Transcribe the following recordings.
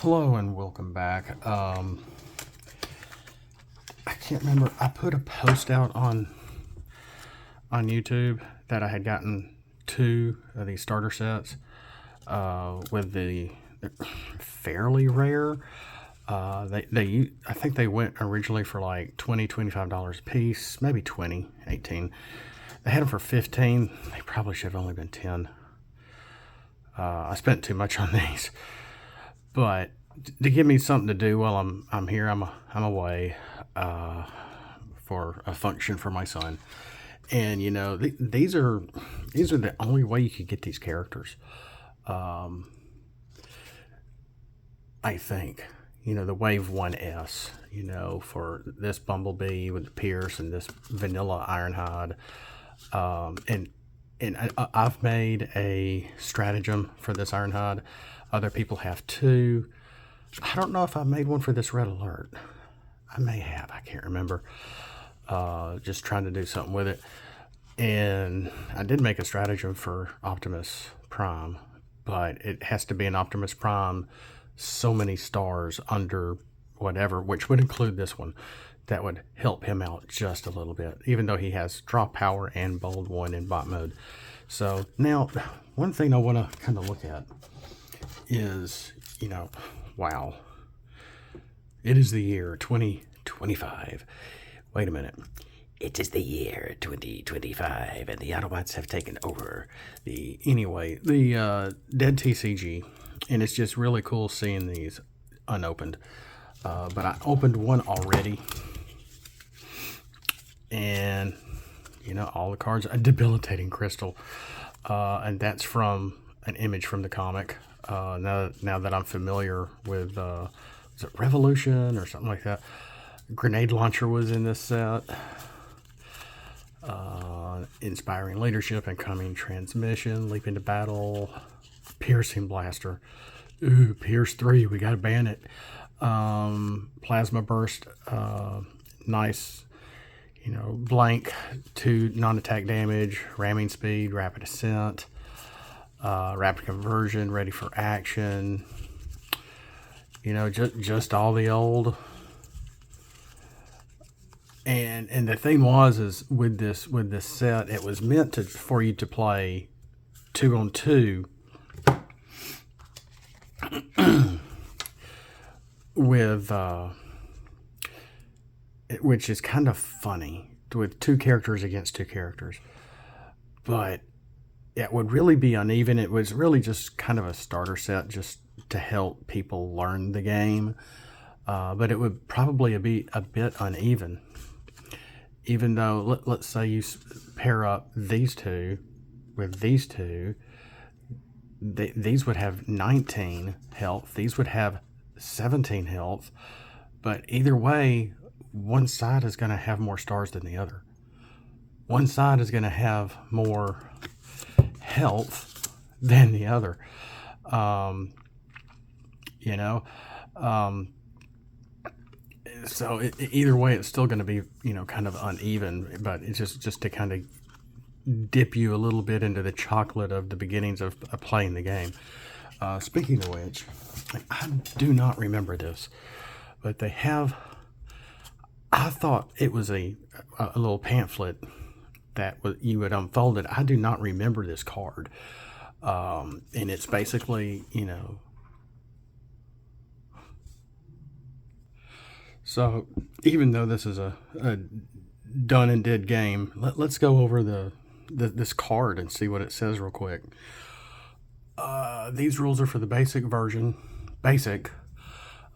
Hello and welcome back. I can't remember. I put a post out on YouTube that I had gotten two of these starter sets with the fairly rare. I think they went originally for like $20-$25 a piece, maybe 20, 18. They had them for 15. They probably should have only been 10. I spent too much on these, but to give me something to do while I'm here, I'm away for a function for my son, and these are the only way you could get these characters. I think the Wave 1S. For this Bumblebee with the Pierce and this Vanilla Ironhide, and I've made a stratagem for this Ironhide. Other people have too. I don't know if I made one for this Red Alert. I may have. I can't remember. Just trying to do something with it. And I did make a stratagem for Optimus Prime, but it has to be an Optimus Prime so many stars under whatever, which would include this one. That would help him out just a little bit, even though he has draw power and bold one in bot mode. So now, one thing I want to kind of look at is, wow, it is the year 2025. Wait a minute. It is the year 2025, and the Autobots have taken over the dead TCG, and it's just really cool seeing these unopened. But I opened one already, and all the cards, a debilitating crystal, and that's from an image from the comic. Now that I'm familiar with, is it Revolution or something like that? Grenade launcher was in this set. Inspiring leadership and coming transmission, leap into battle, piercing blaster. Ooh, Pierce 3, we gotta ban it. Plasma burst, nice, blank to non-attack damage, ramming speed, rapid ascent, rapid conversion, ready for action. Just all the old. And the thing is with this set, it was meant for you to play 2-on-2 with which is kind of funny, with two characters against two characters, but it would really be uneven. It was really just kind of a starter set just to help people learn the game, but it would probably be a bit uneven. Even though, let's say you pair up these two with these two, these would have 19 health, these would have 17 health, but either way, one side is going to have more stars than the other. One side is going to have more health than the other. So either way, it's still going to be, kind of uneven, but it's just to kind of dip you a little bit into the chocolate of the beginnings of playing the game. Speaking of which, I do not remember this, but they have, I thought it was a little pamphlet that you would unfold it. I do not remember this card. And it's basically, so even though this is a done and dead game, let's go over this card and see what it says real quick. These rules are for the basic version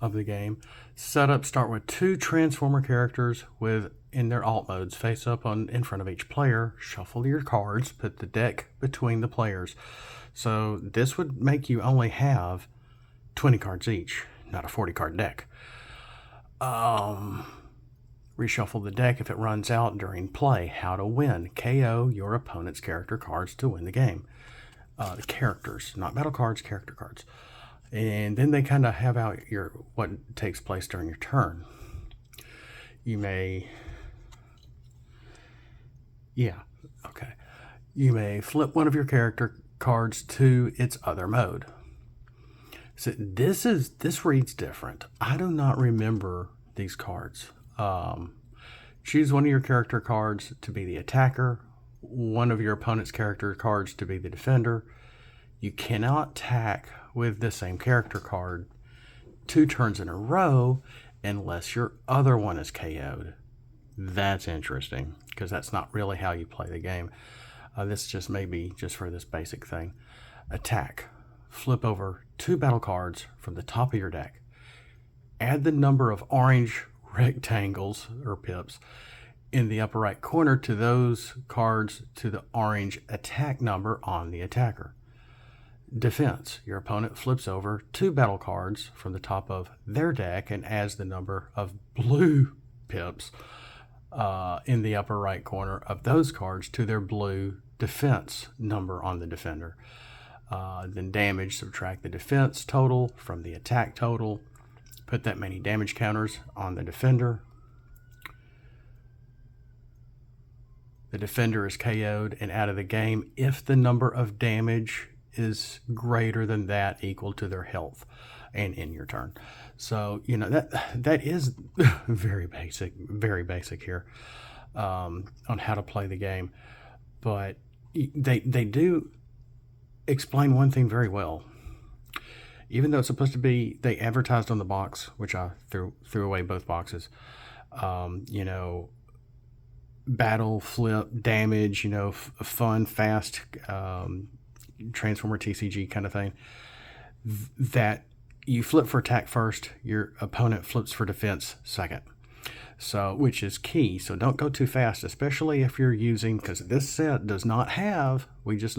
of the game. Setup: start with two Transformer characters in their alt modes face up in front of each player. Shuffle your cards, put the deck between the players. So this would make you only have 20 cards each, not a 40 card deck. Reshuffle the deck if it runs out during play. How to win: KO your opponent's character cards to win the game. The characters, not battle cards, character cards. And then they kind of have out what takes place during your turn. You may, you may flip one of your character cards to its other mode. So this reads different. I do not remember these cards. Choose one of your character cards to be the attacker, one of your opponent's character cards to be the defender. You cannot attack with the same character card 2 turns in a row unless your other one is KO'd. That's interesting, because that's not really how you play the game. This just may be just for this basic thing. Attack. Flip over 2 battle cards from the top of your deck. Add the number of orange rectangles or pips in the upper right corner to those cards to the orange attack number on the attacker. Defense. Your opponent flips over 2 battle cards from the top of their deck and adds the number of blue pips in the upper right corner of those cards to their blue defense number on the defender. Then damage. Subtract the defense total from the attack total. Put that many damage counters on the defender. The defender is KO'd and out of the game if the number of damage is greater than that equal to their health and in your turn. So, that is very basic here on how to play the game. But they do explain one thing very well. Even though it's supposed to be, they advertised on the box, which I threw away both boxes, battle, flip, damage, fun, fast, Transformer TCG kind of thing, that you flip for attack first, your opponent flips for defense second. So, which is key. So don't go too fast, especially if you're using, because this set does not have, we just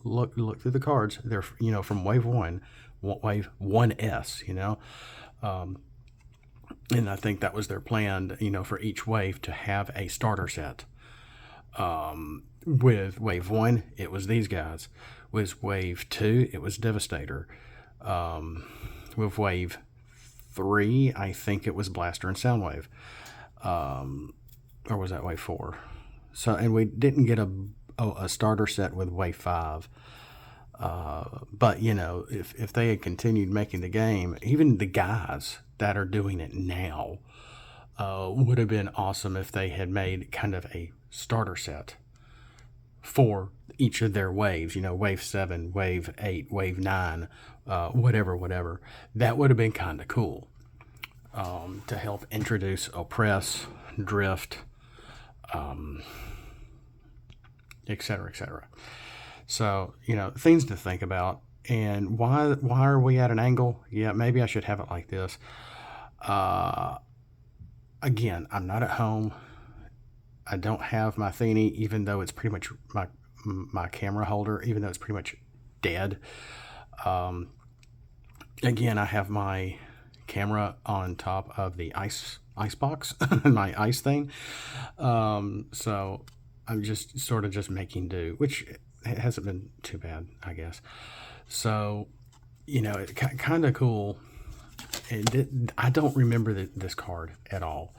look through the cards, they're, from wave 1, wave 1S, and I think that was their plan, for each wave to have a starter set. With wave 1, it was these guys. With wave 2, it was Devastator. With wave 3, I think it was Blaster and Soundwave. Or was that wave 4? So, and we didn't get a starter set with wave 5. But, if they had continued making the game, even the guys that are doing it now, would have been awesome if they had made kind of a starter set for each of their waves, wave 7, wave 8, wave 9, whatever. That would have been kind of cool, to help introduce Oppress, Drift, etc. So, things to think about. And why are we at an angle? Yeah, maybe I should have it like this. Again, I'm not at home. I don't have my thingy, even though it's pretty much my camera holder, even though it's pretty much dead. Again, I have my camera on top of the ice box, my ice thing. So I'm just sort of just making do, which hasn't been too bad, I guess. So, it's kind of cool. I don't remember this card at all.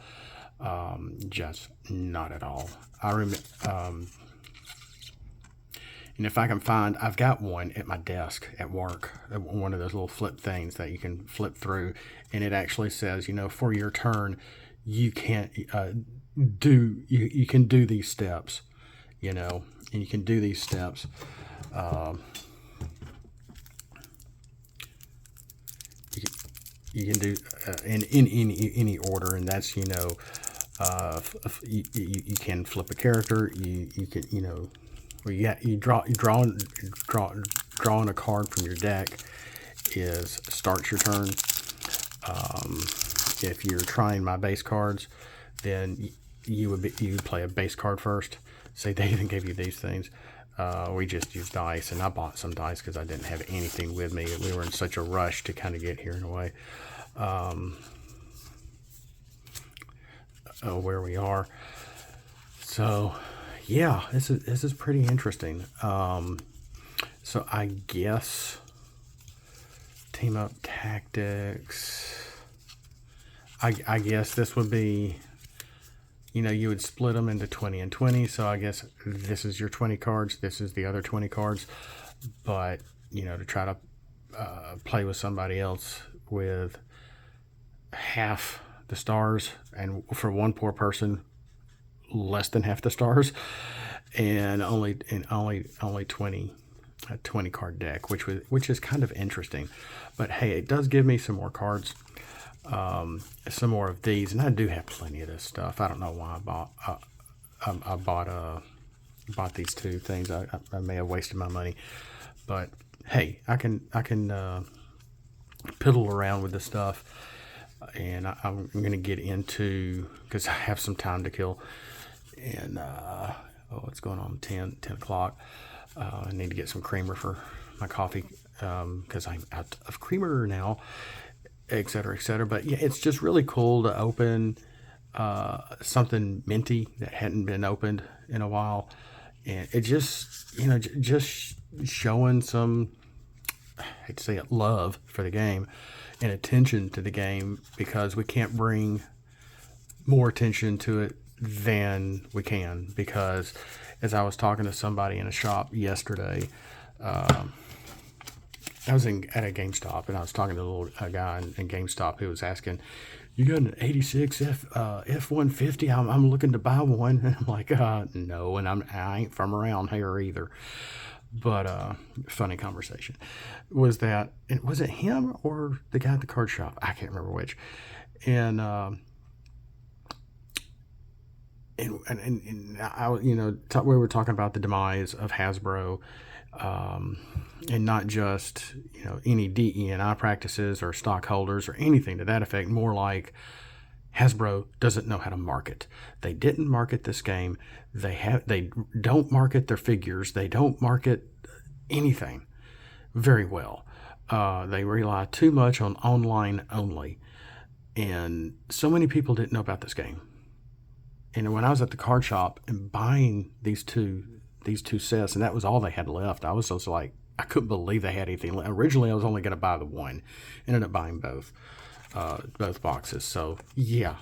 Just not at all. I remember, and if I can find, I've got one at my desk at work, one of those little flip things that you can flip through, and it actually says, for your turn, you can't you can do these steps, and you can do these steps. You can do in any order, and that's you can flip a character. You can drawing a card from your deck is starts your turn. If you're trying my base cards, then you would play a base card first. Say they even gave you these things. We just used dice, and I bought some dice because I didn't have anything with me. We were in such a rush to kind of get here in a way. Where we are. So, yeah, this is pretty interesting. So I guess team up tactics. I guess this would be, you would split them into 20 and 20. So I guess this is your 20 cards. This is the other 20 cards. But, to try to play with somebody else with half the stars, and for one poor person, less than half the stars, and only 20 a 20 card deck, which is kind of interesting. But hey, it does give me some more cards, some more of these, and I do have plenty of this stuff. I don't know why I bought these two things. I may have wasted my money, but hey, I can piddle around with this stuff, and I'm going to get into, because I have some time to kill, and it's going on 10 o'clock. I need to get some creamer for my coffee, because I'm out of creamer now, et cetera, et cetera. But yeah, it's just really cool to open something minty that hadn't been opened in a while, and it just, just showing some, I hate to say it, love for the game and attention to the game, because we can't bring more attention to it than we can. Because as I was talking to somebody in a shop yesterday, I was at a GameStop, and I was talking to a guy in GameStop who was asking, "You got an 86 F-150? I'm looking to buy one." And I'm like, no, and I ain't from around here either. But funny conversation. Was it him or the guy at the card shop? I can't remember which. And I, we were talking about the demise of Hasbro, and not just any DE&I practices or stockholders or anything to that effect. More like Hasbro doesn't know how to market. They didn't market this game. They don't market their figures. They don't market anything very well. They rely too much on online only, and so many people didn't know about this game. And when I was at the card shop and buying these two sets, and that was all they had left, I was just like, I couldn't believe they had anything left. Originally, I was only going to buy the one. Ended up buying both boxes. So yeah,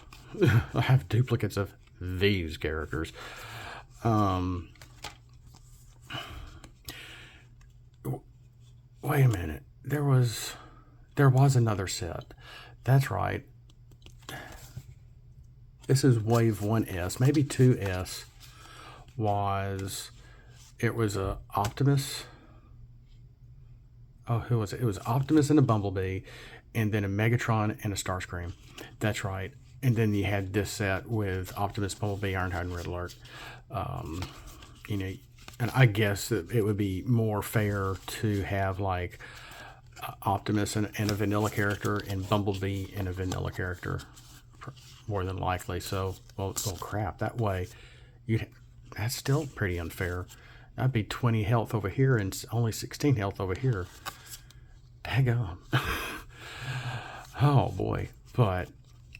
I have duplicates of these characters. Wait a minute. There was another set. That's right. This is Wave 1S, maybe 2S. It was a Optimus. Oh, who was it? It was Optimus and a Bumblebee, and then a Megatron and a Starscream. That's right. And then you had this set with Optimus, Bumblebee, Ironhide, and Red Alert. And I guess that it would be more fair to have like Optimus and a vanilla character, and Bumblebee and a vanilla character, more than likely. So, well, crap. That way, that's still pretty unfair. That'd be 20 health over here and only 16 health over here. Daggone. Oh boy. But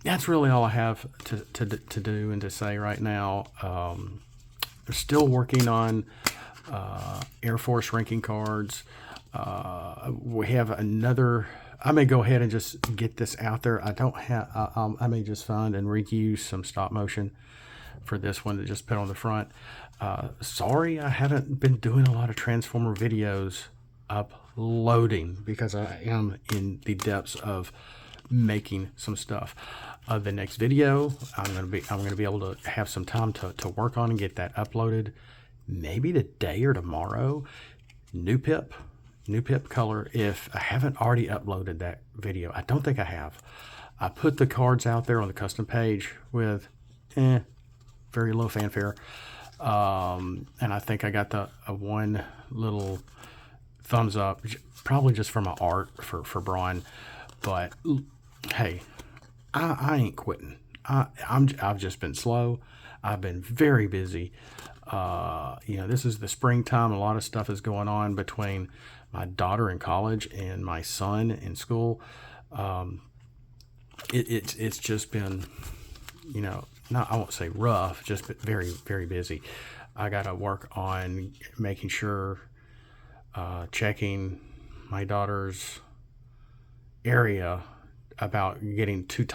that's really all I have to do and to say right now. We're still working on Air Force ranking cards. We have another. I may go ahead and just get this out there. I may just find and reuse some stop motion for this one to just put on the front. Sorry, I haven't been doing a lot of Transformer videos uploading, because I am in the depths of making some stuff. The next video, I'm gonna be able to have some time to work on and get that uploaded, maybe today or tomorrow. New pip color. If I haven't already uploaded that video, I don't think I have. I put the cards out there on the custom page with very low fanfare, and I think I got a one little thumbs up, probably just for my art for Braun. But hey, I ain't quitting. I've just been slow. I've been very busy. This is the springtime. A lot of stuff is going on between my daughter in college and my son in school. It's just been, not, I won't say rough, just very, very busy. I got to work on making sure, checking my daughter's area about getting two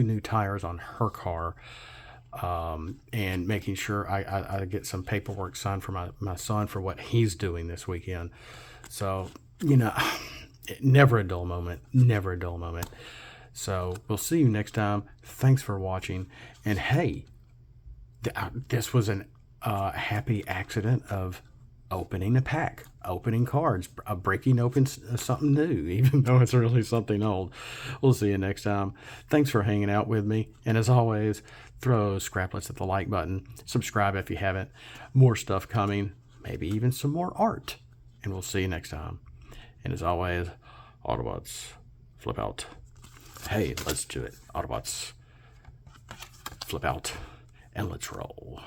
new tires on her car, and making sure I get some paperwork signed for my son for what he's doing this weekend. So, Never a dull moment. Never a dull moment. So we'll see you next time. Thanks for watching. And hey, this was an happy accident of opening a pack, opening cards, breaking open something new, even though it's really something old. We'll see you next time. Thanks for hanging out with me. And as always, throw scraplets at the like button. Subscribe if you haven't. More stuff coming, maybe even some more art. And we'll see you next time. And as always, Autobots, flip out. Hey, let's do it. Autobots, flip out, and let's roll.